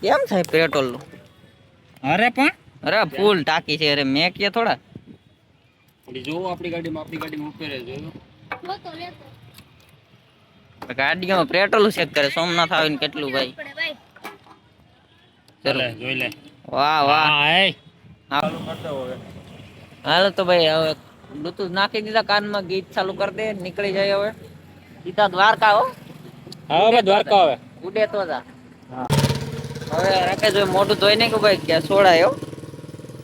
કેમ થાય પેટ્રોલ નું? અરે પણ અરે ફૂલ ટાંકી છે. અરે મેં કે થોડા જો આપણી ગાડીમાં ઉપર જોયું ગાડીઓમાં પેટ્રોલ ચેક કરે. સોમનાથ આવીને કેટલું ભાઈ. ચાલે જોઈ લે. વાહ વાહ. હા એ ચાલુ કરતો હવે. હાલો તો ભાઈ હવે બ્લુટૂથ નાખી દીધા કાનમાં. ગીત ચાલુ કરી દે. નીકળી જાય હવે સીધા દ્વારકા. હો હા ભાઈ દ્વારકા આવે. ઉડે તો જા. હવે રાકેશ ભાઈ મોઢું ધોઈ નાખ્યું ભાઈ. કે સોડાયો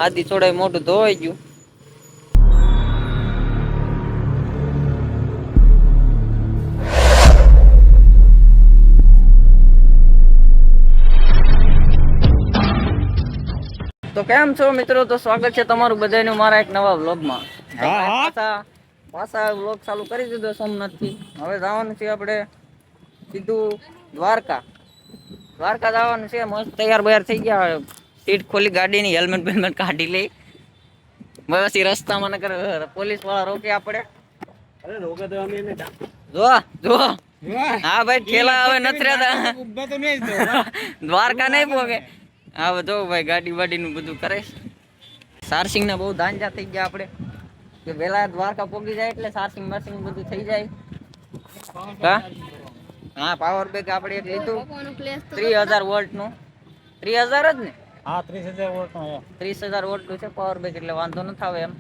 આદિ સોડાય મોઢું ધોવાઈ ગયું. તો કેમ છો મિત્રો? તો સ્વાગત છે તમારું બધાનું મારા એક નવા વ્લોગમાં. પાછા વ્લોગ ચાલુ કરી દીધો સોમનાથ થી. હવે જવાનું છે આપણે સીધું દ્વારકા. દ્વારકા જવાનું છે. મસ્ત તૈયાર બૈયાર થઈ ગયા. સીટ ખોલી ગાડીની. હેલ્મેટ બેલ્મેટ કાઢી લઈ. બસ રસ્તામાં નકર પોલીસ વાળા રોકે આપણે. અરે રોકે તો અમે એને જો જો હા ભાઈ ઠેલા હવે નથી રહેતા. દ્વારકા નહીં પોગે. હા જો ભાઈ ગાડી વાડીનું બધું કરે. સારસિંગ ને બહુ ધાંજા થઈ ગયા આપણે. કે વેલા દ્વારકા પોગી જાય એટલે સારસિંગ મરસિંગ બધું થઈ જાય. હા પાવર બેક આપણે એક લીધું 3000 વોલ્ટ નું. 3000 જ ને? હા 30,000 વોલ્ટ નો 30,000 વોલ્ટ નું છે પાવર બેક. એટલે વાંધો ન આવે એમ.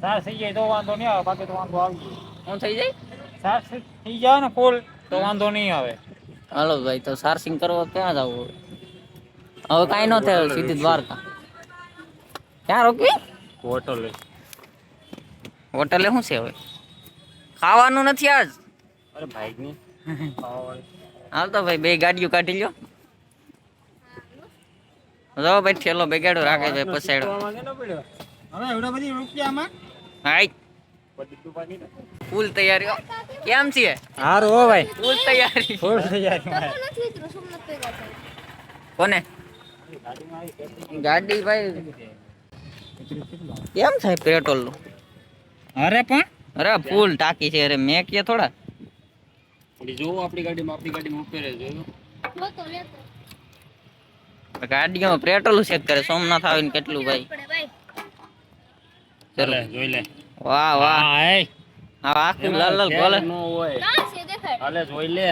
ચાર્જ થઈ જાય તો વાંધો નહીં આવે. બાકી તો વાંધો આવી શું થઈ જાય? ચાર્જ થઈ જાય ને ફૂલ તો વાંધો નહીં આવે. હાલો ભાઈ તો ચાર્જિંગ કરવા ક્યાં જવું? હવે કાંઈ ન થાય. સીધી દ્વારકા. ક્યાં રોકવી? હોટલ હોટલે શું છે હવે? ખાવાનું નથી આજ. અરે ભાઈ ની હાલ તો ભાઈ બે ગાડીઓ કાઢી લ્યો. જો ભાઈ ઠેલો બેગાડો રાખે છે પસાડો. હવે એવડા બધી રૂપિયામાં હાઈ ફૂલ તૈયારી. કેમ છે? હારું હો ભાઈ. ફૂલ તૈયારી. ફૂલ તૈયારી. કોને ગાડી ભાઈ કેમ થાય પેટ્રોલ નું? અરે પણ અરે ફૂલ ટાંકી છે. અરે મેં કે થોડા જો આપણી ગાડીમાં ઉપર જોયું ગાડીઓમાં પેટ્રોલ ચેક કરે. સોમનાથ આવીને કેટલું ભાઈ. ચાલે જોઈ લે. વાહ વાહ. હા એ હા આખું લાલ લાલ ગોલે નો હોય. ચાલે જોઈ લે.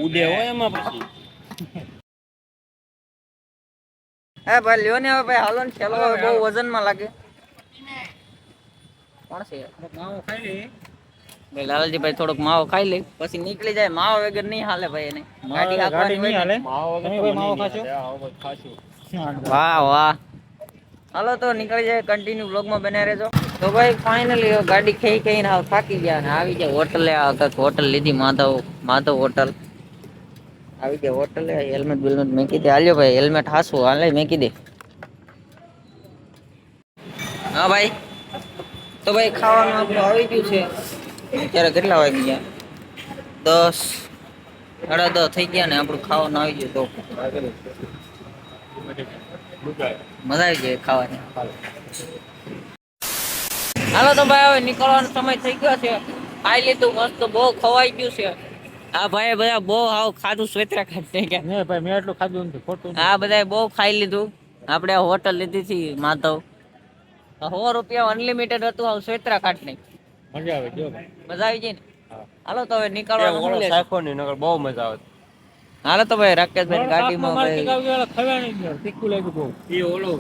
ઉડે હોય એમાં પછી. હે ભાઈ લ્યો ને હવે ભાઈ હાલો ને. ખેલો હવે બહુ વજનમાં લાગે. કોણ છે? માવો ખાઈ લે. ભાઈ લાલજી ભાઈ થોડોક માવો ખાઈ લે પછી નીકળી જાય. માવો વગર નહીં હાલે ભાઈ. એને ગાડી હાંકવાની નહીં હાલે. હોય. તમે ભાઈ માવો ખાશો? વાહ વાહ. હાલો તો નીકળી જાય. કન્ટિન્યુ બ્લોગમાં બન્યા રહેજો. તો ભાઈ ફાઇનલી ગાડી ખાઈ ખાઈને હાવ થાકી ગયા ને આવી જાય હોટલે. હોટલ લીધી માધવ હોટલ. આવી ગયા હોટલે. હેલ્મેટ બેલ્મેટ મેકી દે. હાલ્યો ભાઈ હેલ્મેટ હાસું હાલે મેકી દે. હા ભાઈ તો ભાઈ ખાવાનું આપણું આવી ગયું છે. અત્યારે કેટલા વાગી ગયા? 10 સાડા 10 થઈ ગયા ને આપણું ખાવાનું આવી ગયું. તો મજા આવી જાય ખાવાની. હાલો તો ભાઈ હવે નીકળવાનો સમય થઈ ગયો છે. ખાઈ લીધું મસ્ત. બહુ ખવાઈ ગયું છે. આ ભાઈ બધા બહુ હાવ ખાધું સ્વેતરા ખાઈ ગયા. નહીં ભાઈ મેં એટલું ખાધું નથી. ખોટું આ બધા બહુ ખાઈ લીધું. આપણે આ હોટલ લીધી હતી માધવ. 100 રૂપિયા અનલિમિટેડ હતું. હાવ સ્વેતરા ખાટ નહીં. મજા આવે જો ભાઈ. મજા આવી જાય ને. હાલો તો હવે નીકળવાનું છે. સાખો ની નકર બહુ મજા આવે. હાલો તો ભાઈ રાકેશભાઈ ગાડીમાં ભાઈ ખવાણી તીખું લાગ્યું બહુ. એ ઓલો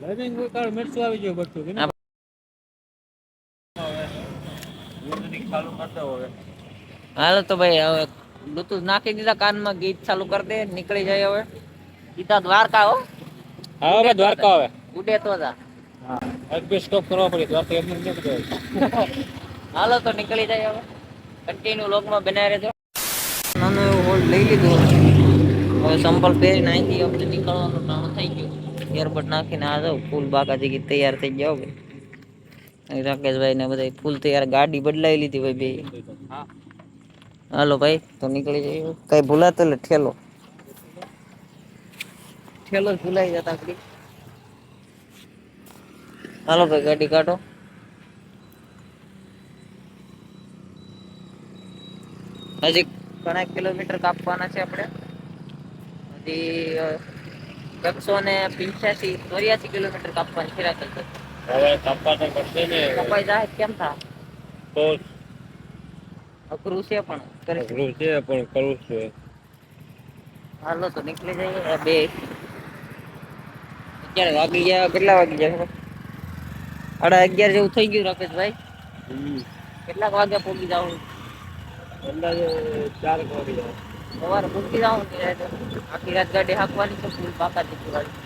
લવિંગ કાળ મરચું આવી ગયું બધું. હાલો તો ભાઈ હવે બ્લુટૂથ નાખી દીધા કાનમાં. ગીત ચાલુ કરી દે. નીકળી જાય હવે સીધા દ્વારકા. હો હા ભાઈ દ્વારકા આવે. ઉડે તો જા. હા એક બે સ્ટોપ કરવા પડે. દ્વારકા એમ નહીં કહેવાય. હાલો તો નીકળી જાય હવે. કન્ટિન્યુ લોકમાં બનાવી રહેજો. નાનું એવું હોલ્ડ લઈ લીધું. હવે સંપલ પહેરીને અહીંથી આપણે નીકળવાનું નાનું થઈ ગયું. એરબડ નાખીને આ જાવ ફૂલ બાકા જગી તૈયાર થઈ ગયા. ભાઈ રાકેશભાઈ ને બધા ફૂલ તૈયાર. ગાડી બદલાવી લીધી ભાઈ બે. હાલો ભાઈ તો નીકળી જાય. કઈ ભૂલાતો એટલે ઠેલો જ ભૂલાઈ જતા. હાલો ભાઈ ગાડી કાઢો. હજી ઘણા કિલોમીટર કાપવાના છે આપણે. અહીંયાથી 185 કિલોમીટર કાપવાની છે રાખેલ છે. હવે કાપવાને કરશે ને કપાઈ જાય કેમ થા તો અઘરું છે પણ કરી અઘરું છે પણ કરવું છે. હાલો તો નીકળી જઈએ બે. અત્યારે વાગી ગયા કેટલા વાગી ગયા 11:30 જેવું થઈ ગયું રાકેશભાઈ. કેટલાક વાગ્યા પહોંચી જાવ? અંદાજે 4 વાગી જાય. સવારે પહોંચી જાવ આખી રાત ગાડી હાંકવાની છે ફૂલ પાકા જેટલી ગાડી.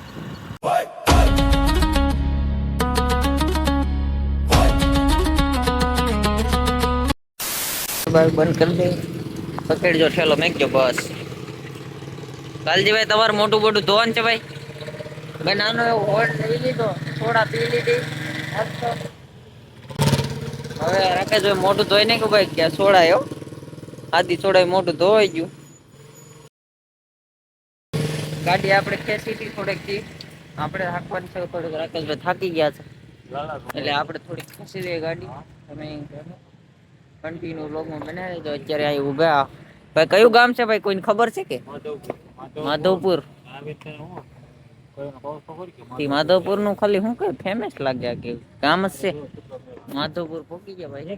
બંધ કરી દે પકડજો ઠેલો મેકજો બસ. કાલજીભાઈ તમારે મોટું બોટું ધોવાનું છે ભાઈ. ભાઈ નાનો એવો હોલ્ડ લઈ લીધો થોડા પી લીધી. હવે રાકેશભાઈ મોટું ધોઈ નહીં કે ભાઈ ક્યાં છોડાય આદિ છોડાય મોટું ધોવાઈ ગયું. ગાડી આપણે ખેંચી હતી થોડીક થી આપણે હાંકવાની છે થોડીક. રાકેશભાઈ થાકી ગયા છે એટલે આપણે થોડીક ખેંચી દઈએ ગાડી. તમે કન્ટિન્યુ વ્લોગમાં બનાવી દેજો. અત્યારે અહીં ઊભા ભાઈ કયું ગામ છે ભાઈ કોઈને ખબર છે કે? માધવપુર. માધવપુર નું ખાલી શું કઈ ફેમસ લાગ્યા કે ગામ જ છે માધવપુર. પોકી ગયા ભાઈ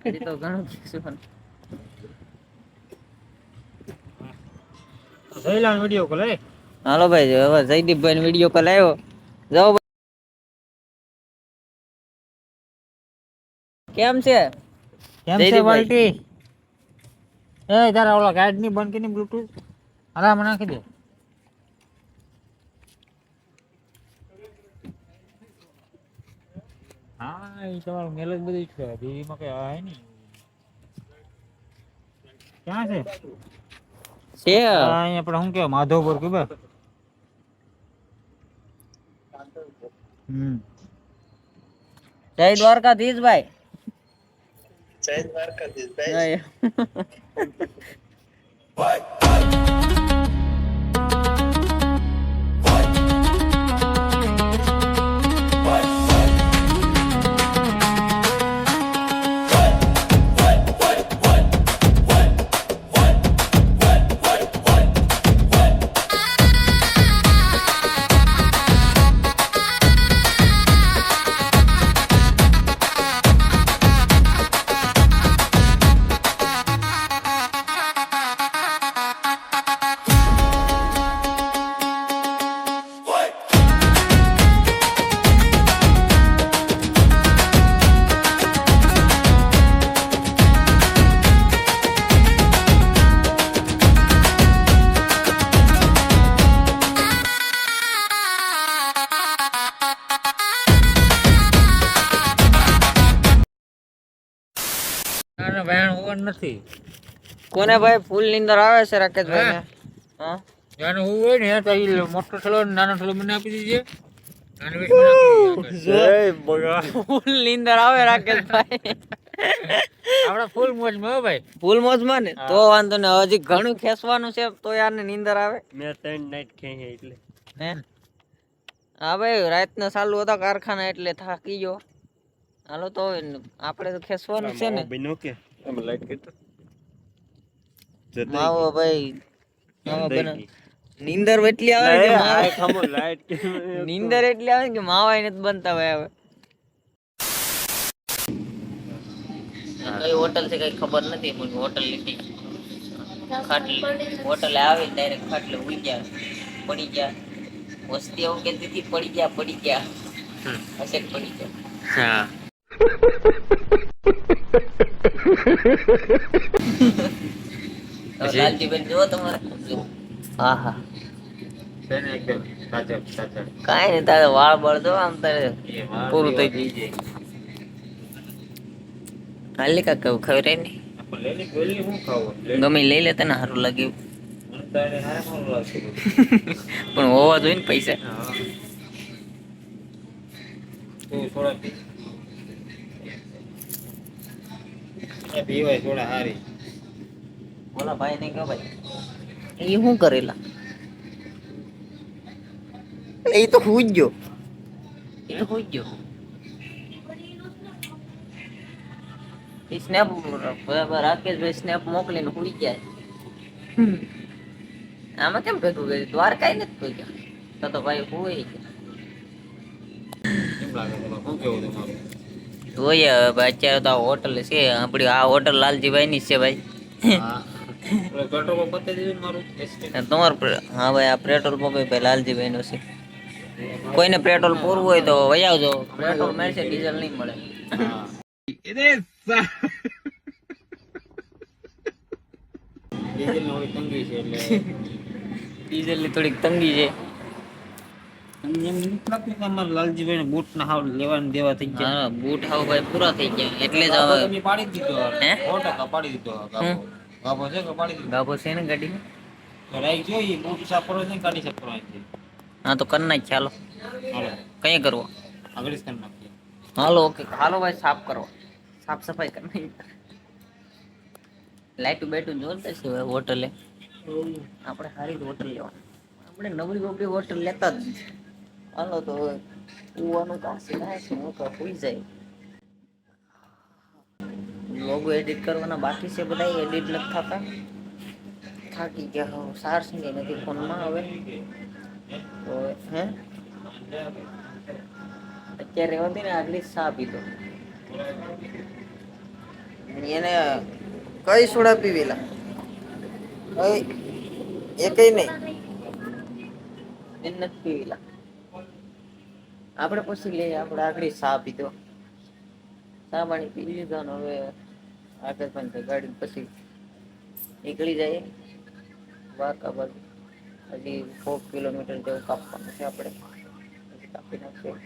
હજી તો ઘણું કીધું. વિડીયો કોલ હાલો ભાઈ હવે જયદીપભાઈ વિડીયો કોલ આવ્યો જાઓ. કેમ છે બાલ્ટી એ તારા ઓલા ગાઈડ ની બંધ કરીને બ્લૂટૂથ આરામ નાખી દે. હા એ તમારું મેલ જ બધું છે દીદીમાં કઈ આવે નહીં. ક્યાં છે અહીંયા પણ શું કેવાય માધવપુર કે બસ. જય દ્વારકાધીશ ભાઈ. જય દ્વારકાધીશ ભાઈ. નથી કોને ભાઈ ફૂલ નીંદર આવે છે રાકેશભાઈ ને? હા જાને હું હોય ને તો ઈ મોટો થલો નાનો થલો મને આપી દીજે. ફૂલ નીંદર આવે રાકેશભાઈ. આપડા ફૂલ મોજમાં હો ભાઈ. ફૂલ મોજમાં ને તો વાંધો ને હજી ઘણું ખેંચવાનું છે તો યાર નીંદર આવે. મેં 3 નાઈટ ખેંચી એટલે હે હા ભાઈ રાતના ચાલુ હતા કારખાના એટલે થાકી ગયો. હાલો તો આપણે તો ખેંચવાનું છે ને. કે એમ લાઈટ કરતો માવો ભાઈ માવો બને નીંદર એટલી આવે કે ખમો લાઈટ નીંદર એટલી આવે કે માવાય નથી બનતા ભાઈ. હવે કઈ હોટલ છે કઈ ખબર નથી મને. હોટલ લીધી ખાટલી હોટલે આવી ડાયરેક્ટ ખાટલે ઉઈ ગયા પડી ગયા. વસ્તી એવું કહેતી હતી પડી ગયા હશે પડી ગયા. હા લાલજીબેન જો તમારે હા હા એકદમ સાચા કાંઈ નહીં તારે વાળ બળ દો આમ તારે પૂરું થઈ ગયું. હાલી કાક કહું ખબર નહીં ગમે લઈ લે તને સારું લાગ્યું પણ હોવા જોઈએ ને પૈસા. બોલા ભાઈ ને કહો ભાઈ એ શું કરેલા એ તો હુઈ ગયો એ સ્નેપ બરાબર રાકેશભાઈ સ્નેપ મોકલીને હુઈ ગયા. આમાં કેમ ભેગું કર્યું દ્વારકા નથી ભેગા તો ભાઈ હોય કેમ લાગે તમારે શું કેવું તમારું જોઈએ હવે ભાઈ અત્યારે તો આ હોટલ છે આપડી આ હોટલ લાલજીભાઈ ની છે ભાઈ હા પેટ્રોલ પંપ બતાવી દેજો ને મારું એસટી હા ભાઈ આ પેટ્રોલ પંપ ભાઈ લાલજીભાઈ નું છે કોઈને પેટ્રોલ પૂરવું હોય તો વહી આવજો પેટ્રોલ મળશે ડીઝલ નહીં મળે હા ડીઝલ ની થોડી તંગી છે એટલે ડીઝલ ની થોડીક તંગી છે એમ નથી લાગતું કે અમારા લાલજીભાઈ બૂટ ના હાવ લેવાના દેવા થઈ ગયા હા બૂટ હાવ ભાઈ પૂરા થઈ ગયા એટલે જ ગાભો હવે તમે પાડી જ દીધો હે 100% પાડી દીધો ગાભો ગાભો છે કે પાડી દીધો ગાભો છે ને ગાડી તો રાઈ જોઈ બૂટ સાફ કરો છે કાઢી શકો અહીંથી હા તો કર નાખ ચાલો હાલો કઈ કરવો આગળ જ કરી નાખીએ હાલો ઓકે હાલો ભાઈ સાફ કરો સાફ સફાઈ કરી લાઈટું બેટું જોરદાર છે ભાઈ હોટલે આપણે સારી જ હોટલ લેવાની આપણે નબળી બબળી હોટલ લેતા જ નથી હાલો તો હવે કુવાનું કાશે થાય છે હું કહું હોઈ જાય લોગો એડિટ કરવાના બાકી છે બધા એડિટ નથી થતા થાકી ગયા હવે સાર સિંગે નથી ફોનમાં હવે તો હે અત્યારે રહેવાતી ને આટલી સા પીધો એને કઈ સોડા પીવેલા એ કઈ નહીં એ નથી પીવેલા આપણે પછી લઈએ આપણે આગળ સા પીધો સા પાણી પી લીધા ને હવે આગળ પણ ગાડી પછી નીકળી જાય દ્વારકા બાજુ હજી 4 કિલોમીટર જેવું કાપવાનું છે આપણે કાપી નાખીએ